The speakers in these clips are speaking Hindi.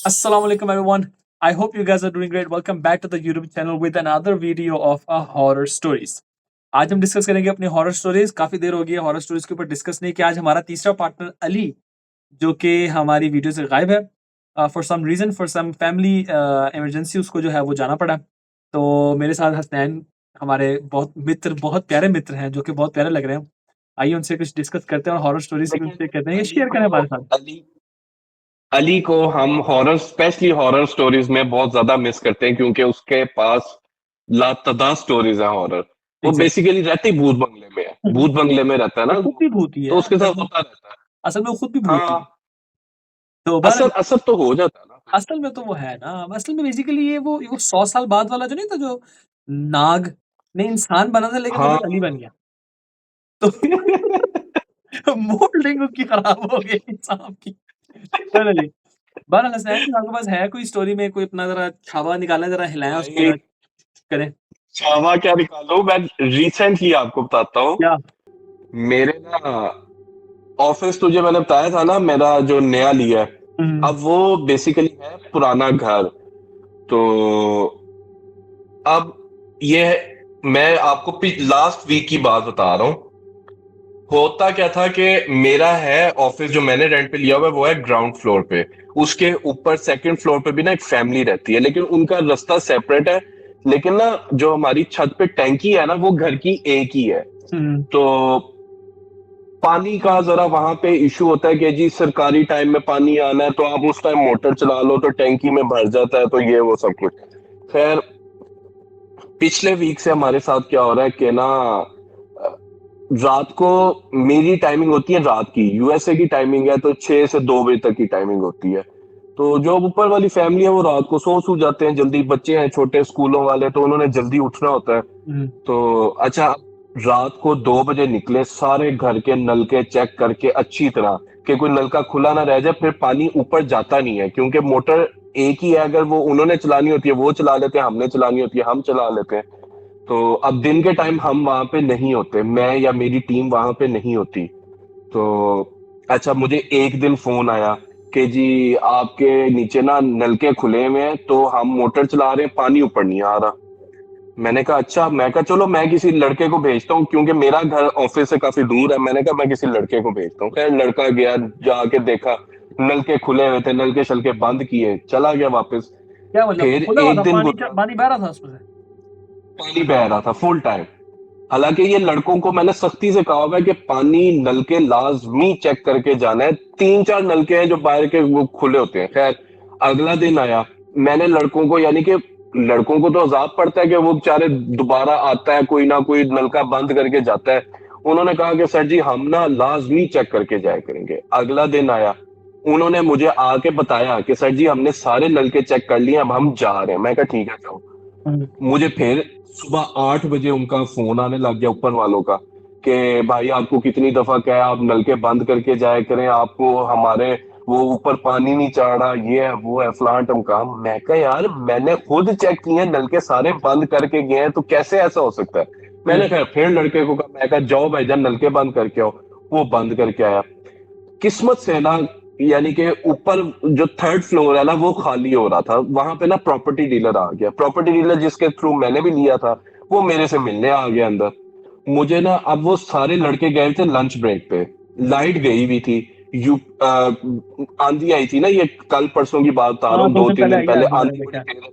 Assalamu alaikum everyone. I hope you guys are doing great. Welcome back to the YouTube channel with another video of a horror stories. आज हम डिस्कस करेंगे अपनी हॉरर स्टोरीज। काफी देर हो गई है हॉरर स्टोरीज के ऊपर डिस्कस नहीं किया। आज हमारा तीसरा पार्टनर अली जो कि हमारी वीडियो से गायब है for some reason, for some family emergency उसको जो है वो जाना पड़ा। तो मेरे साथ हसनैन हमारे बहुत प्यारे मित्र हैं जो कि बहुत प्यारे लग रहे हैं। आइए उनसे कुछ डिस्कस करते हैं और हॉरर स्टोरीज की लेकिन उनसे कहते हैं अली शेयर करें को हमारे साथ। अली अली को हम हॉरर स्पेशली हॉरर स्टोरीज में बहुत ज्यादा मिस करते हैं क्योंकि उसके पास लातादार स्टोरीज हैं हॉरर। वो एग्जैक्टली। बेसिकली रहती भूत बंगले में है, भूत बंगले में रहता है वो ना, खुद भी भूत ही तो है उसके असल साथ में। होता रहता है। असल में वो खुद भी भूत ही है। हाँ, तो बहरहाल असर असर तो हो जाता है ना फिर। असल में तो वो है ना, असल में बेसिकली ये वो 100 साल बाद वाला जो नहीं था, जो नाग ने इंसान बना था लेकिन वो हाँ फिर अली बन गया। तो मोल्डिंग उसकी खराब हो गई सांप की। चलो जी। बहरहाल हसनैन आपके पास है कोई स्टोरी में कोई अपना ज़रा छावा निकालें, ज़रा हिलाएँ उसको भाई, ज़रा करें। छावा क्या निकालूं, मैं रिसेंटली आपको बताता हूँ। क्या? मेरे ना ऑफिस, तुझे मैंने बताया था ना मेरा जो नया लिया है, हुँ, अब वो बेसिकली है पुराना घर। तो अब ये मैं आपको लास्ट वीक की बात बता रहा हूँ। होता क्या था कि मेरा है ऑफिस जो मैंने रेंट पे लिया हुआ है वो है ग्राउंड फ्लोर पे। उसके ऊपर सेकंड फ्लोर पे भी ना एक फैमिली रहती है, लेकिन उनका रास्ता सेपरेट है। लेकिन ना जो हमारी छत पे टैंकी है ना वो घर की एक ही है। हुँ, तो पानी का जरा वहां पे इशू होता है कि जी सरकारी टाइम में पानी आना है, तो आप उस टाइम मोटर चला लो तो टैंकी में भर जाता है, तो ये वो सब कुछ। खैर, पिछले वीक से हमारे साथ क्या हो रहा है कि ना रात को मेरी टाइमिंग होती है, रात की यूएसए की टाइमिंग है तो 6 से 2 बजे तक की टाइमिंग होती है। तो जो ऊपर वाली फैमिली है वो रात को सो जाते हैं जल्दी, बच्चे हैं छोटे स्कूलों वाले तो उन्होंने जल्दी उठना होता है। हुँ, तो अच्छा, रात को 2 बजे निकले, सारे घर के नलके चेक करके अच्छी तरह कि कोई नलका खुला ना रह जाए। फिर पानी ऊपर जाता नहीं है क्योंकि मोटर एक ही है, अगर वो उन्होंने चलानी होती है वो चला लेते हैं, हमने चलानी होती है हम चला लेते हैं। तो अब दिन के टाइम हम वहां पे नहीं होते, मैं या मेरी टीम वहां पे नहीं होती। तो अच्छा, मुझे एक दिन फोन आया कि जी आपके नीचे ना नलके खुले हुए हैं, तो हम मोटर चला रहे हैं, पानी ऊपर नहीं आ रहा। मैंने कहा अच्छा, मैं कहा चलो मैं किसी लड़के को भेजता हूँ क्योंकि मेरा घर ऑफिस से काफी दूर है। मैंने कहा मैं किसी लड़के को भेजता हूँ। खैर लड़का गया, जाके देखा नलके खुले हुए थे, नलके शलके बंद किए, चला गया वापस। क्या मतलब फिर खुला हुआ एक था दिन पानी, गुजरा, पानी बह रहा था उसमें से? पानी बह रहा था फुल टाइम। हालांकि ये लड़कों को मैंने सख्ती से कहा हुआ है कि पानी नलके लाजमी चेक करके जाना है। 3-4 नलके हैं जो बाहर के वो खुले होते हैं। खैर, अगला दिन आया, मैंने लड़कों को, यानी कि लड़कों को तो अजाब पड़ता है कि वो बेचारे दोबारा आता है, कोई ना कोई नलका बंद करके जाता है। उन्होंने कहा कि सर जी हम ना लाजमी चेक करके जाया करेंगे। अगला दिन आया, उन्होंने मुझे आके बताया कि सर जी हमने सारे नलके चेक कर लिए, अब हम जा रहे हैं। मैं कहा ठीक है जाओ। हुँ, मुझे फिर सुबह 8 बजे उनका फोन आने लग गया ऊपर वालों का कि भाई आपको कितनी दफा क्या है, आप नलके बंद करके जाया करें, आपको हमारे वो ऊपर पानी नहीं चढ़ रहा, ये है वो है फलान टमका। मैं कहा यार मैंने खुद चेक किए हैं, नलके सारे बंद करके गए हैं, तो कैसे ऐसा हो सकता है। हुँ, मैंने कहा फिर लड़के को कहा, मैं कहा जाओ भाईजान नलके बंद करके आओ। वो बंद करके आया। किस्मत से ना, यानी कि ऊपर जो थर्ड फ्लोर है ना वो खाली हो रहा था, वहां पे ना प्रॉपर्टी डीलर आ गया। प्रॉपर्टी डीलर जिसके थ्रू मैंने भी लिया था वो मेरे से मिलने आ गया अंदर। मुझे ना, अब वो सारे लड़के गए थे लंच ब्रेक पे, लाइट गई हुई थी। यू आंधी आई थी ना, ये कल परसों की बात बता रहा हाँ, हूँ, 2 दो दिन तीन पहले दिन आई है, पहले मुझे मैंने आंधी बड़ी देखा है। तेज है।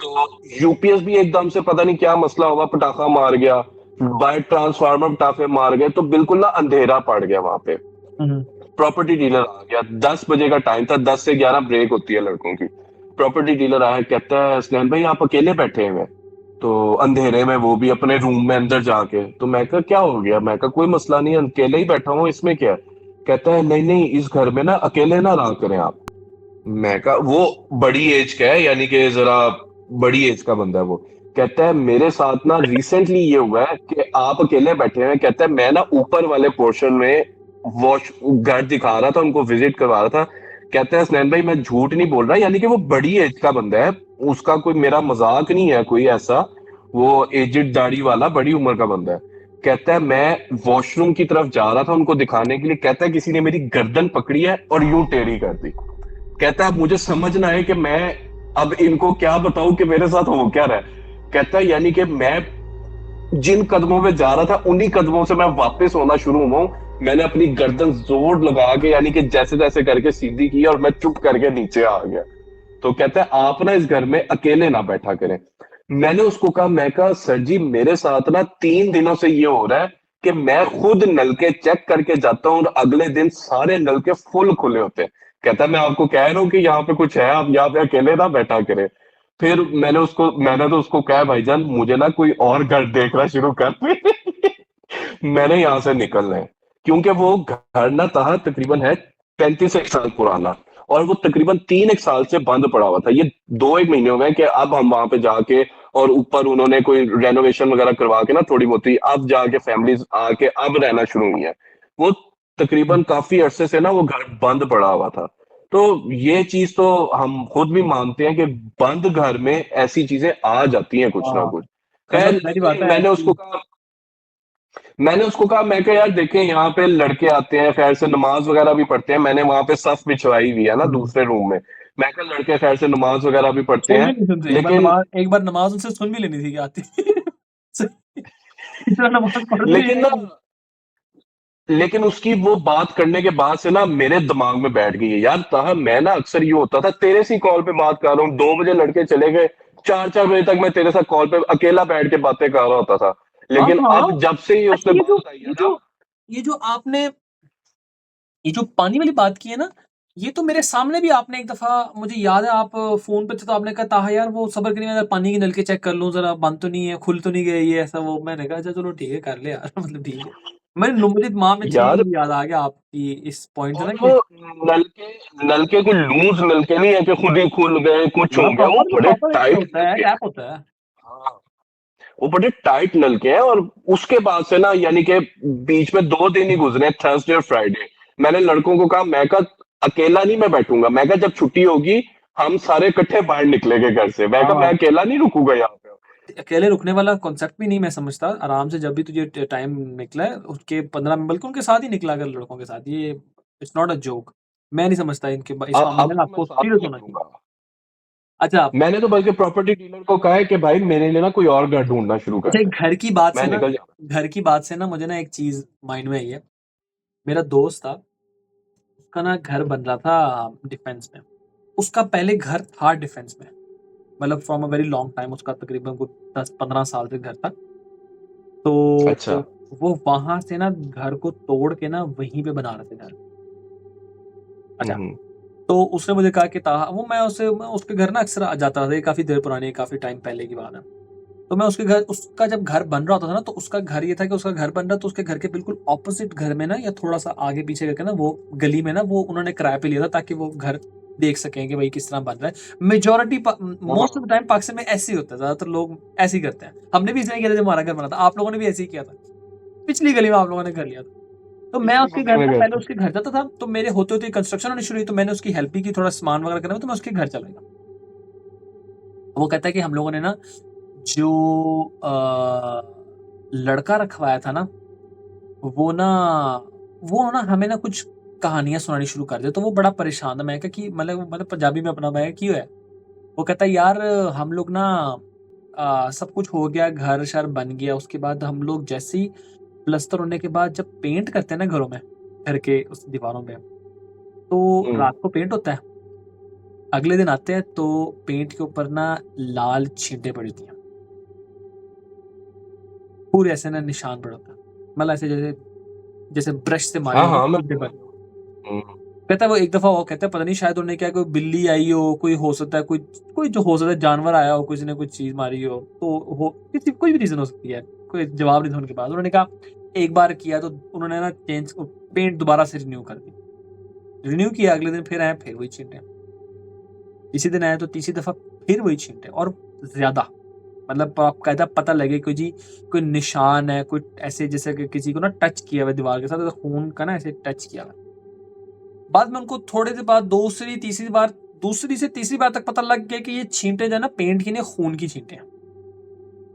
तो यूपीएस भी एकदम से पता नहीं क्या मसला होगा, पटाखा मार गया, बाइक ट्रांसफार्मर पटाखे मार गए, तो बिल्कुल ना अंधेरा पड़ गया वहां पे। हुँ, प्रॉपर्टी डीलर आ गया, 10 बजे का टाइम था, 10 से 11 ब्रेक होती है लड़कों की। प्रॉपर्टी डीलर आया, कहता है स्नैन भाई आप अकेले बैठे हुए हैं? तो अंधेरे में, वो भी अपने रूम में अंदर जाके। तो मैं कहा क्या हो गया, मैं कहा कोई मसला नहीं, अकेले ही बैठा हूँ, इसमें क्या है? कहता है नहीं नहीं, इस घर में ना अकेले ना रहा करें आप। मैं कहा, वो बड़ी एज का है, यानी कि जरा बड़ी एज का बंदा है वो। कहता है मेरे साथ ना रिसेंटली ये हुआ है कि आप अकेले बैठे हैं। कहता है मैं ना ऊपर वाले पोर्शन में वॉश घर दिखा रहा था, उनको विजिट करवा रहा था। कहता है स्नैन भाई मैं झूठ नहीं बोल रहा, यानी कि वो बड़ी एज का बंदा है, उसका कोई मेरा मजाक नहीं है कोई ऐसा। वो एजिड दाढ़ी वाला बड़ी उम्र का बंदा है। कहता है मैं वॉशरूम की तरफ जा रहा था उनको दिखाने के लिए, कहता है किसी ने मेरी गर्दन पकड़ी है और यूं टेढ़ी कर दी। कहता है मुझे समझना है कि मैं अब इनको क्या बताऊं कि मेरे साथ हो क्या रहा है। कहता है यानी कि मैं जिन कदमों पे जा रहा था उन्हीं कदमों से मैं वापस होना शुरू हुआ हूं। मैंने अपनी गर्दन जोर लगा के यानी कि जैसे तैसे करके सीधी की और मैं चुप करके नीचे आ गया। तो कहता है आप ना इस घर में अकेले ना बैठा करें। मैंने उसको कहा, मैं कहा सर जी मेरे साथ ना 3 दिनों से ये हो रहा है कि मैं खुद नलके चेक करके जाता हूँ और अगले दिन सारे नलके फुल खुले होते हैं। कहता है मैं आपको कह रहा हूँ कि यहाँ पे कुछ है, आप यहाँ पे अकेले ना बैठा करें। फिर मैंने तो उसको कहा भाईजान मुझे ना कोई और घर देखना शुरू कर दे। मैंने यहाँ से निकलना है, क्योंकि वो घर ना था तकरीबन है 35 एक साल पुराना, और वो तकरीबन 3 एक साल से बंद पड़ा हुआ था। ये 2 एक महीने हो गए कि अब हम वहां पे जाके, और ऊपर उन्होंने कोई रेनोवेशन वगैरह करवा के ना थोड़ी बहुत अब जाके फैमिलीज आके अब रहना शुरू हुई है। वो तकरीबन काफी अरसे से ना वो घर बंद पड़ा हुआ था। तो ये चीज तो हम खुद भी मानते हैं कि बंद घर में ऐसी चीजें आ जाती हैं कुछ ना हाँ, कुछ। खैर मतलब पहली बात लेकिन है ऐसी। मैंने उसको कहा, मैं कहा यार देखें यहाँ पे लड़के आते हैं खैर से नमाज वगैरह भी पढ़ते हैं, मैंने वहां पे सफ बिछवाई हुई है ना हम्म, दूसरे रूम में। मैं कहा लड़के खैर से नमाज वगैरह भी पढ़ते सुन भी हैं, नहीं सुनते, लेकिन एक बार नमाज उनसे सुन भी लेनी थी क्या आती। इतना नमाज पढ़ते लेकिन हैं ना कि लेकिन उसकी वो बात करने के बाद से ना मेरे दिमाग में बैठ गई है यार। ताहा मैं ना अक्सर ये होता था, तेरे से कॉल पे बात कर रहा हूँ, 2 बजे लड़के चले गए, 4 4 बजे तक मैं तेरे साथ कॉल पे अकेला बैठ के बातें कर रहा होता था। हाँ लेकिन हाँ। अब जब से ही अच्छा, उसने बात आई है ना। ये जो आपने ये जो पानी वाली बात की है ना, ये तो मेरे सामने भी आपने एक दफ़ा, मुझे याद है आप फ़ोन पे थे तो आपने कहा ताहा यार वो सब्र करिए, मैं ज़रा पानी के नलके चेक कर लूँ ज़रा, बंद तो नहीं है, खुल तो नहीं गए ये ऐसा वो। मैंने कहा अच्छा चलो ठीक है कर ले यार। मतलब ठीक है। मुझे दिमाग में चली यार गई, याद आ गया आपकी इस पॉइंट से ना और कि वो नलके नलके कोई लूज नलके नहीं है कि खुद ही खुल गए कुछ हो हाँ, गया, वो बड़े प्रॉपर एक टाइट होता है, नलके टैप हैं। होता है। हाँ, वो बड़े टाइट नलके हैं। और उसके बाद से ना यानी कि बीच में 2 दिन ही गुजरे, थर्सडे और फ्राइडे। मैंने लड़कों को कहा, मैं कहा अकेला नहीं मैं बैठूंगा, मैं कहा जब छुट्टी होगी हम सारे इकट्ठे बाहर निकलेंगे घर से, मैं कहा हाँ, मैं अकेला नहीं रुकूंगा यहाँ पे। अकेले रुकने वाला कॉन्सेप्ट भी नहीं मैं समझता। आराम से जब भी तुझे टाइम निकला है उसके 15 मिनट, बल्कि उनके साथ ही निकला कर लड़कों के साथ। ये इट्स नॉट अ जोक। मैं नहीं समझता इस मामले अब में तो मैं आपको साथ ही सीरियस होना चाहिए। निकलूंगा। अच्छा, मैंने तो बल्कि प्रॉपर्टी डीलर को कहा है कि भाई मेरे लिए ना कोई और घर ढूंढना शुरू कर अच्छा, दे, एक मैं निकल जाऊंगा। घर की बात से ना मुझे ना एक चीज़ माइंड में आई है। मेरा दोस्त था, उसका ना घर बन रहा था डिफेंस में। उसका पहले घर था डिफेंस में, मतलब from a very long time, उसका तकरीबन कुछ 10-15 साल से घर था। अच्छा। तो वो वहाँ से ना घर को तोड़ के ना वहीं पे बना रहे थे घर। अच्छा, हम्म। तो उसने मुझे कहा कि ताहा, मैं उसके घर ना अक्सर आ जाता था, ये काफ़ी देर पुरानी, काफ़ी टाइम पहले की बात है। तो मैं उसका जब घर बन रहा होता था ना, तो उसका घर ये था कि उसका घर बन रहा, तो उसके घर के बिल्कुल ऑपोज़िट घर में ना, या थोड़ा-सा आगे-पीछे करके ना, वो गली में ना, वो उन्होंने किराए पे लिया था ताकि वो घर देख सकें कि भाई किस तरह बन रहा है। Most of the time Pakistan में ऐसे ही होता है, ज़्यादातर लोग ऐसे ही करते हैं। हमने भी ऐसे ही किया था जब हमारा घर बना था, आप लोगों ने भी ऐसे ही किया था। पिछली गली में आप लोगों ने घर लिया था। तो मैं पिछली उसके गली घर में ना, गए पहले थे। उसके घर जाता था, तो मेरे होते-होते कंस्ट्रक्शन होनी शुरू हुई, तो मैंने उसकी हेल्प भी की, थोड़ा सामान वगैरह करने में, तो मैं उसके घर चला गया। वो कहता है कि हम लोगों ने ना जो लड़का रखवाया था ना, वो ना वो ना हमें ना कुछ कहानियाँ सुनानी शुरू कर दिया, तो वो बड़ा परेशान था। मैं कहा कि मतलब पंजाबी में अपना, मैं कहा, "क्यों है?" वो कहता है, "यार हम लोग ना सब कुछ हो गया, घर-शर बन गया, उसके बाद हम लोग जैसे ही प्लस्तर होने के बाद जब पेंट करते हैं ना घरों में, घर के उस दीवारों में, तो हम्म। रात को पेंट होता है। अगले दिन आते हैं तो पेंट के ऊपर ना लाल छींटे पड़ी होती हैं। पूरे ऐसे ना निशान पड़ा होता है। मतलब ऐसे जैसे जैसे ब्रश से मारे हाँ हो ना हाँ मैं छींटे समझ पर। रहा हूँ। कहता है वो एक दफ़ा, वो कहता है पता नहीं शायद उन्होंने क्या, कोई बिल्ली आई हो, कोई हो सकता है, कोई कोई जो हो सकता है जानवर आया हो, किसी ने कुछ चीज़ मारी हो, तो हो किसी कोई भी रीज़न हो सकती है। कोई जवाब नहीं था उनके पास। उन्होंने कहा एक बार किया तो उन्होंने ना पेंट दोबारा से रिन्यू कर दी। रिन्यू किया, अगले दिन फिर आए, फिर वही छींटे। तीसरे दिन आए तो तीसरी दफ़ा फिर वही छींटे, और ज़्यादा। मतलब बाकायदा पता लगे कि जी कोई निशान है, कोई ऐसे जैसे कि किसी को ना टच किया हुआ है दीवार के साथ, ऐसे खून का ना ऐसे टच किया हुआ है। बाद में उनको थोड़े देर बाद दूसरी से तीसरी बार तक पता लग गया कि ये छींटे जो है ना पेंट की नहीं, खून की छींटे हैं।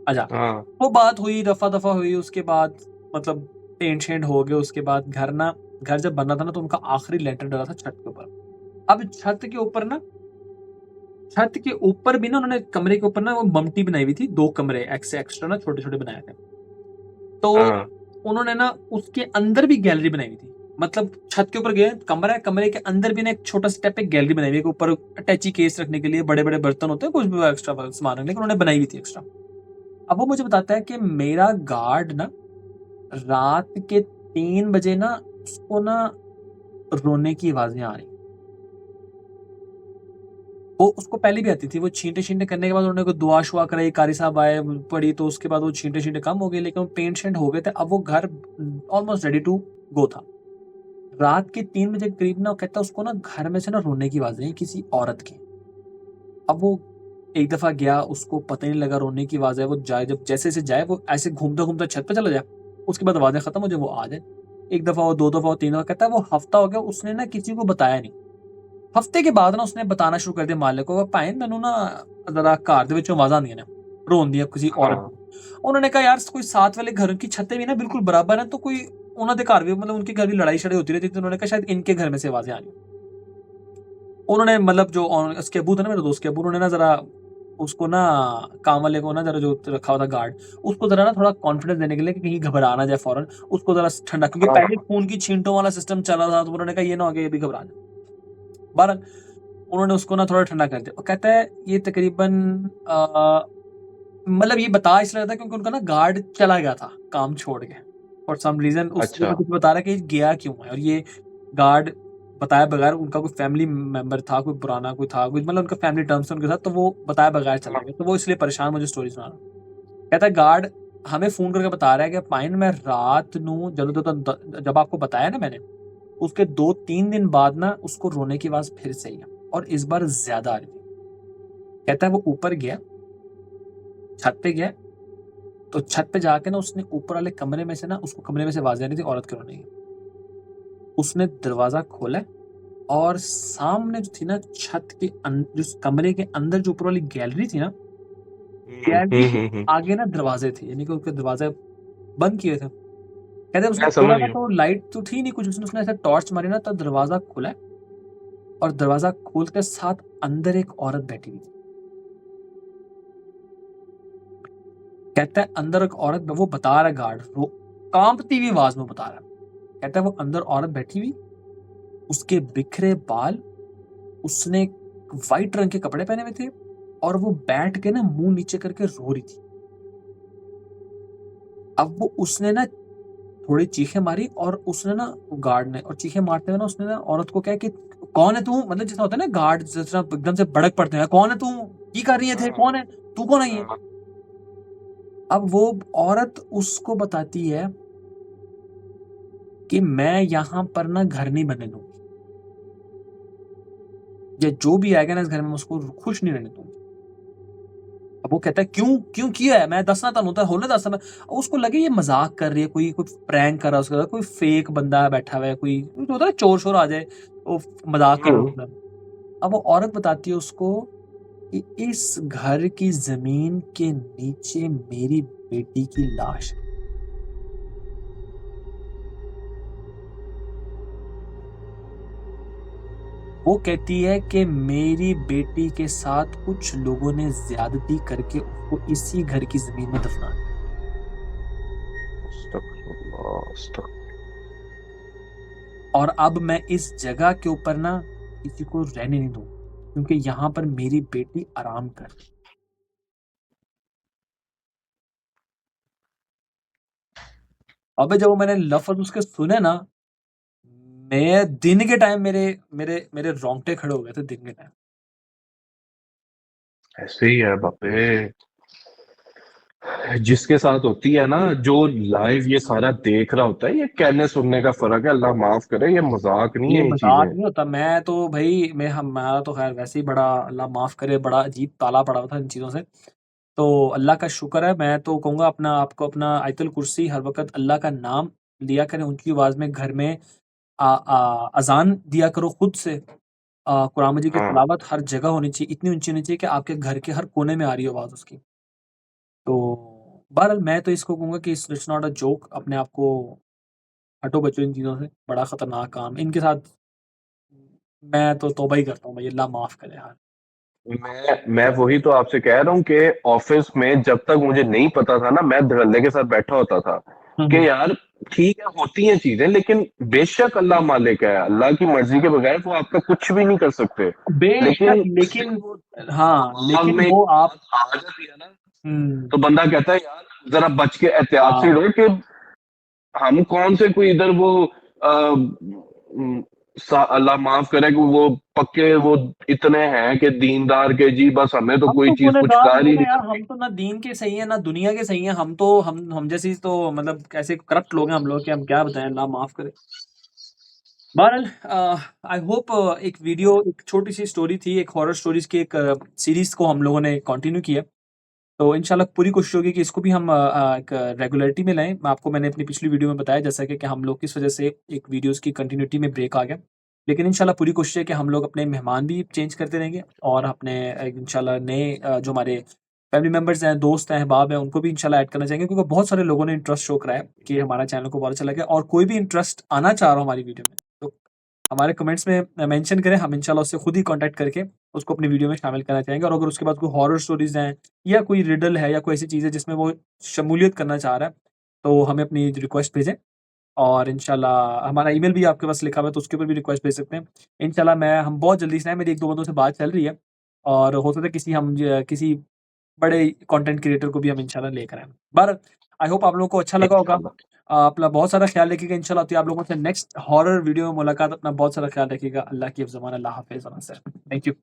अच्छा, हाँ। वो बात हुई, रफ़ा-दफ़ा हुई, उसके बाद मतलब पेंट शेंट हो गए, उसके बाद घर जब बनना था ना, तो उनका आखिरी लेंटर डला था छत के ऊपर। अब छत के ऊपर भी ना उन्होंने कमरे के ऊपर ना वो ममटी बनाई हुई थी, 2 कमरे एक्स्ट्रा ना छोटे-छोटे बनाए थे। तो हाँ, उन्होंने ना उसके अंदर भी गैलरी बनाई हुई थी। मतलब छत के ऊपर गए, कमरा है, कमरे के अंदर भी ना एक छोटा स्टेप पे गैलरी बनाई हुई है, ऊपर अटैची केस रखने के लिए बड़े-बड़े बर्तन होते हैं, कुछ भी एक्स्ट्रा सामान रखने के लिए उन्होंने बनाई हुई थी एक्स्ट्रा। अब वो मुझे बताता है कि मेरा गार्ड ना रात के 3 बजे ना उसको ना रोने की आवाज़ें आ रही। वो उसको पहले भी आती थी, वो छींटे-छींटे करने के बाद उन्होंने कोई दुआ-शुआ कराई, कारी साहब आए, पढ़ी, तो उसके बाद वो छींटे-छींटे कम हो गए, लेकिन वो पेंट-शेंट हो गए थे। अब वो घर ऑलमोस्ट रेडी टू गो था। रात के 3 बजे के करीब ना वो कहता है उसको ना घर में से ना रोने की आवाज़ें आई किसी औरत की। अब वो एक दफ़ा गया, उसको पता ही नहीं लगा रोने की आवाज़ है, वो जाए, जब जैसे-जैसे जाए वो ऐसे घूमता-घूमता छत पे चला जाए, उसके बाद आवाज़ें खत्म हो जाए, वो आ जाए। 1 दफ़ा हो, 2 दफ़ा हो, 3 दफ़ा, कहता है वो हफ्ता हो गया उसने ना किसी को बताया नहीं। हफ्ते के बाद ना उसने बताना शुरू कर दिया मालिक को, भाई मैनू ना ज़रा घर दे विचों आवाज़ां आंदियां ने, रोन दियां किसी औरत हाँ, दी। उन्होंने कहा यार कोई साथ वाले घर की छतें भी ना बिल्कुल बराबर हैं, तो कोई उन्हां दे घर भी मतलब उनके घर भी लड़ाई-शड़ाई होती रहती थी, तो उन्होंने कहा शायद इनके घर में से आवाज़ें आ रही हैं। उन्होंने मतलब जो उसके अब्बू थे ना, मेरे दोस्त के अब्बू, उन्होंने ना ज़रा उसको ना काम वाले को ना ज़रा जो रखा हुआ था गार्ड, उसको ज़रा ना थोड़ा कॉन्फिडेंस देने के लिए कि कहीं घबरा ना जाए फ़ौरन, उसको ज़रा ठंडा, क्योंकि हाँ, पहले खून की छींटों वाला सिस्टम चल रहा था, तो उन्होंने कहा ये ना हो कि ये भी घबरा जाए। बहरहाल उन्होंने उसको ना थोड़ा ठंडा कर दिया। और कहता है ये तकरीबन मतलब ये बता इसलिए रहा था क्योंकि उनका ना गार्ड चला गया था काम छोड़ के। फॉर सम रीज़न उसने अच्छा, कुछ बता रहा है कि गया क्यों है, और ये गार्ड बताए बगैर, उनका कोई फैमिली मेंबर था, कोई पुराना कोई था, कोई मतलब उनका फैमिली टर्म्स था उनके साथ, तो वो बताए बगैर चला हाँ, गया। तो वो इसलिए परेशान मुझे स्टोरी सुना रहा। कहता है गार्ड हमें फ़ोन करके बता रहा है कि पाइन मैं रात नू जब आपको बताया ना मैंने, उसके 2-3 दिन बाद ना उसको रोने की आवाज़ फिर से आई है, और इस बार ज़्यादा आ रही थी। कहता है वो ऊपर गया, छत पे गया, तो छत पे जाके ना उसने ऊपर वाले कमरे में से ना, उसको कमरे में से आवाज़ आ रही थी औरत के रोने की। उसने दरवाज़ा खोला, और सामने जो थी ना छत के जो कमरे के अंदर जो ऊपर वाली गैलरी थी ना, गैलरी के हुँ। आगे ना दरवाज़े थे, यानी कि उसके दरवाज़े बंद किए थे। कहते हैं उसने मैं समझ खोला ना गया। तो लाइट तो थी नहीं कुछ, उसने ऐसे टॉर्च मारी ना, तो दरवाज़ा खुला, और दरवाज़ा खोलते साथ अंदर एक औरत बैठी हुई थी। कहता है अंदर एक औरत, वो बता रहा है गार्ड, वो काँपती हुई आवाज़ में बता रहा है। कहता है वो अंदर औरत बैठी हुई, उसके बिखरे बाल, उसने व्हाइट रंग के कपड़े पहने हुए थे, और वो बैठ के ना मुँह नीचे करके रो रही थी। अब वो उसने ना थोड़ी चीखें मारी, और उसने ना गार्ड ने, और चीखें मारते हुए ना उसने ना औरत को कहा कि कौन है तू? मतलब जैसा होता है ना गार्ड जिस तरह एकदम से भड़क पड़ते हैं, कौन है तू? की कर रही है थे? हाँ, कौन है? तू कौन है ये? हाँ, अब वो औरत उसको बताती है कि मैं यहाँ पर ना घर नहीं बनने दूँगी। या जो भी आएगा ना इस घर में, मैं उसको खुश नहीं रहने दूँगी। अब वो कहता है क्यों? क्यों किया है? मैं दसना तुहानू तो होने दस मैं। अब उसको लगे ये मज़ाक कर रही है, कोई प्रैंक कर रहा है उसके साथ, कोई फेक बंदा बैठा हुआ है, कोई होता है ना चोर-शोर आ जाए, वो मज़ाक कर रहा है हुँ, उसके साथ। अब वो औरत बताती है उसको कि इस घर की ज़मीन के नीचे मेरी बेटी की लाश है। वो कहती है कि मेरी बेटी के साथ कुछ लोगों ने ज़्यादती करके उसको इसी घर की ज़मीन में दफना दिया। अस्तगफुरुल्लाह, और अब मैं इस जगह के ऊपर ना किसी को रहने नहीं दूँगा, क्योंकि यहाँ पर मेरी बेटी आराम कर रही है। अबे जब वो मैंने लफ़्ज़ उसके सुने ना, मैं दिन के टाइम मेरे मेरे मेरे रोंगटे खड़े हो गए थे दिन के टाइम। ऐसे ही है बापे। जिसके साथ होती है ना, जो लाइव ये सारा देख रहा होता है, ये कहने सुनने का फ़र्क है, अल्लाह माफ़ करे, ये मज़ाक नहीं ये है ये मज़ाक चीज़ें। नहीं होता, मैं तो भई मैं हमारा तो ख़ैर वैसे ही बड़ा अल्लाह माफ़ करे बड़ा अजीब ताला पड़ा हुआ था इन चीज़ों से। तो अल्लाह का शुक्र है, मैं तो कहूँगा अपना आपको अपना आयतुल कुर्सी हर वक़्त अल्लाह का नाम लिया करें, ऊँची आवाज़ में घर में अज़ान दिया करो खुद से। कुरान मजीद की हाँ, तिलावत हर जगह होनी चाहिए, इतनी ऊँची होनी चाहिए कि आपके घर के हर कोने में आ रही हो आवाज़ उसकी। तो बहरहाल मैं तो इसको कहूँगा कि इट्स नॉट अ जोक, अपने आप को हटो बचो इन चीज़ों से, बड़ा खतरनाक काम है। इनके साथ मैं तो तौबा ही करता हूँ भाई, अल्लाह माफ करे यार। मैं वही तो आपसे कह रहा हूँ कि ऑफिस में जब तक मुझे नहीं पता था ना, मैं धड़ल्ले के साथ बैठा होता था कि यार ठीक है, होती हैं चीजें, लेकिन बेशक अल्लाह मालिक है, अल्लाह की मर्जी के बगैर वो आपका कुछ भी नहीं कर सकते। बेशक, लेकिन लेकिन वो हाँ, दिमाग लेकिन में एक वो आप बात आ जाती है ना, हुँ, तो बंदा कहता है यार जरा बच के एहतियात से हाँ। रहो कि हम कौन से कोई इधर वो अल्लाह माफ करे कि वो पक्के वो इतने हैं कि दीनदार के जी बस हमें तो हम कोई तो चीज कुछ गुनहगार कर हैं ही ना नहीं यार, सकती। हम तो ना दीन के सही हैं, ना दुनिया के सही हैं। हम तो हम जैसी तो मतलब कैसे करप्ट लोग हैं हम लोग, कि हम क्या बताएँ, अल्लाह माफ करे। बहरहाल आई होप एक वीडियो, एक छोटी-सी स्टोरी थी, एक हॉरर स्टोरीज़ की एक सीरीज़ को हम लोगों ने कंटिन्यू किया। तो इंशाल्लाह पूरी कोशिश होगी कि इसको भी हम एक रेगुलरिटी में लाएँ। मैंने अपनी पिछली वीडियो में बताया जैसा कि हम लोग किस वजह से एक वीडियोज़ की कंटिन्यूटी में ब्रेक आ गया। लेकिन इंशाल्लाह पूरी कोशिश है कि हम लोग अपने मेहमान भी चेंज करते रहेंगे और अपने इंशाल्लाह नए जो हमारे फैमिली मेंबर्स हैं, दोस्त हैं, अहबाब हैं, उनको भी इंशाल्लाह ऐड करना चाहेंगे, क्योंकि बहुत सारे लोगों ने इंटरेस्ट शो कराया कि हमारा चैनल को बहुत अच्छा लगा, और कोई भी इंटरेस्ट आना चाह रहा हो हमारी वीडियो में, तो हमारे कमेंट्स में मेंशन करें, हम इंशाल्लाह उससे खुद ही कॉन्टैक्ट करके उसको अपनी वीडियो में शामिल करना चाहेंगे। और अगर उसके बाद कोई हॉरर स्टोरीज़ हैं या कोई रिडल है या कोई ऐसी चीज़ है जिसमें वो शमूलियत करना चाह रहा है, तो हमें अपनी रिक्वेस्ट भेजें, और इंशाल्लाह हमारा ईमेल भी आपके पास लिखा हुआ है, तो उसके ऊपर भी रिक्वेस्ट भेज सकते हैं। इंशाल्लाह हम बहुत जल्दी से, मेरी 1-2 बंदों से बात चल रही है, और हो सकता है किसी बड़े कंटेंट क्रिएटर को भी हम इंशाल्लाह लेकर आएँ। बहरहाल आई होप आप लोगों को अच्छा लगा होगा। इंशाल्लाह। अपना बहुत सारा ख्याल रखिएगा, इंशाल्लाह होती है आप लोगों से नेक्स्ट हॉरर वीडियो में मुलाकात। अपना बहुत सारा ख्याल रखिएगा। अल्लाह की फ़िज़मान, अल्लाह हाफ़िज़। Thank you.